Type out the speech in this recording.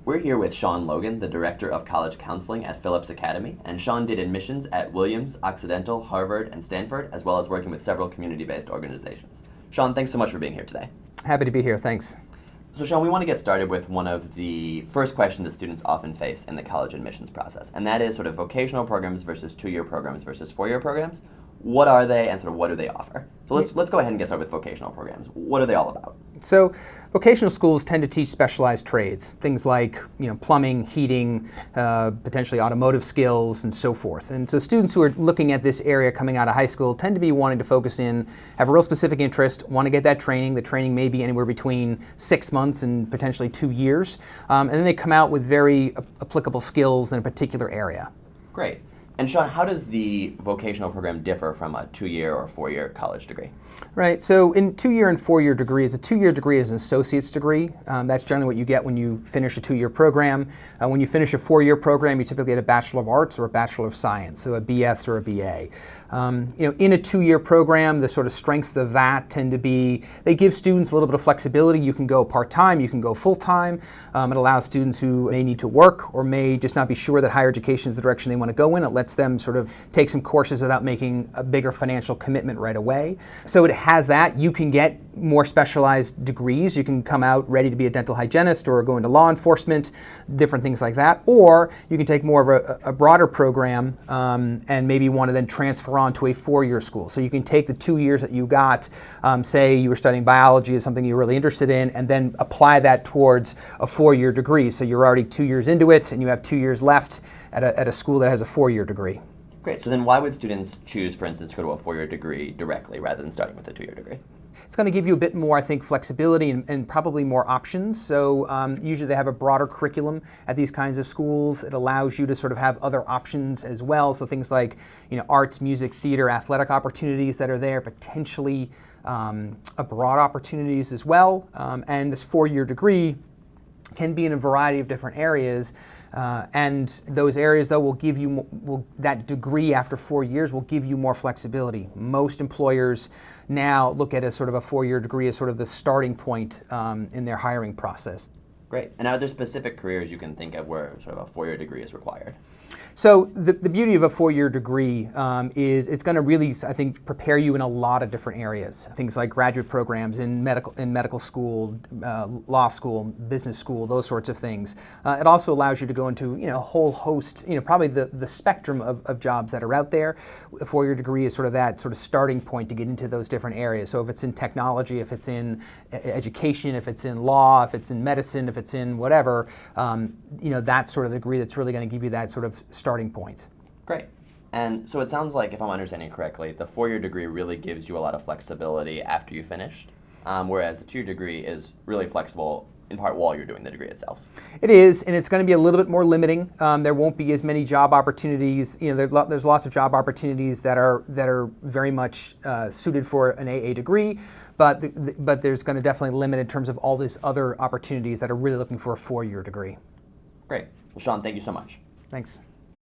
We're here with Sean Logan, the Director of College Counseling at Phillips Academy, and Sean did admissions at Williams, Occidental, Harvard, and Stanford, as well as working with several community-based organizations. Sean, thanks so much for being here today. Happy to be here, thanks. So Sean, we want to get started with one of the first questions that students often face in the college admissions process, and that is sort of vocational programs versus two-year programs versus four-year programs. What are they and sort of what do they offer? So let's go ahead and get started with vocational programs. What are they all about? So vocational schools tend to teach specialized trades, things like plumbing, heating, potentially automotive skills, and so forth. And so students who are looking at this area coming out of high school tend to be wanting to focus in, have a real specific interest, want to get that training. The training may be anywhere between 6 months and potentially 2 years. And then they come out with very applicable skills in a particular area. Great. And Sean, how does the vocational program differ from a 2-year or 4-year college degree? Right, so in 2-year and 4-year degrees, a 2-year degree is an associate's degree. That's generally what you get when you finish a 2-year program. When you finish a 4-year program, you typically get a Bachelor of Arts or a Bachelor of Science, so a BS or a BA. In a 2-year program, the sort of strengths of that tend to be, they give students a little bit of flexibility. You can go part-time, you can go full-time. It allows students who may need to work or may just not be sure that higher education is the direction they want to go in. It lets them sort of take some courses without making a bigger financial commitment right away. So it has that. You can get more specialized degrees. You can come out ready to be a dental hygienist or go into law enforcement, different things like that. Or you can take more of a broader program and maybe want to then transfer on to a 4-year school. So you can take the 2 years that you got, say you were studying biology is something you're really interested in, and then apply that towards a 4-year degree. So you're already 2 years into it and you have 2 years left at a school that has a 4-year degree. Great. So then why would students choose, for instance, to go to a 4-year degree directly rather than starting with a 2-year degree? It's going to give you a bit more, I think, flexibility and probably more options. So usually they have a broader curriculum at these kinds of schools. It allows you to sort of have other options as well. So things like arts, music, theater, athletic opportunities that are there, potentially abroad opportunities as well. And this 4-year degree can be in a variety of different areas. And those areas, though, will give you that degree after 4 years will give you more flexibility. Most employers now look at a sort of a 4-year degree as sort of the starting point in their hiring process. Great. And are there specific careers you can think of where sort of a 4-year degree is required? So the beauty of a 4-year degree is it's going to really, I think, prepare you in a lot of different areas. Things like graduate programs in medical school, law school, business school, those sorts of things. It also allows you to go into a whole host, probably the spectrum of jobs that are out there. A 4-year degree is sort of that sort of starting point to get into those different areas. So if it's in technology, if it's in education, if it's in law, if it's in medicine, if it's in whatever, that's sort of the degree that's really going to give you that sort of starting point. Great. And so it sounds like, if I'm understanding correctly, the 4-year degree really gives you a lot of flexibility after you finished, whereas the 2-year degree is really flexible in part while you're doing the degree itself. It is, and it's going to be a little bit more limiting. There won't be as many job opportunities. There's lots of job opportunities that are very much suited for an AA degree, but there's going to definitely limit in terms of all these other opportunities that are really looking for a 4-year degree. Great. Well, Sean, thank you so much. Thanks.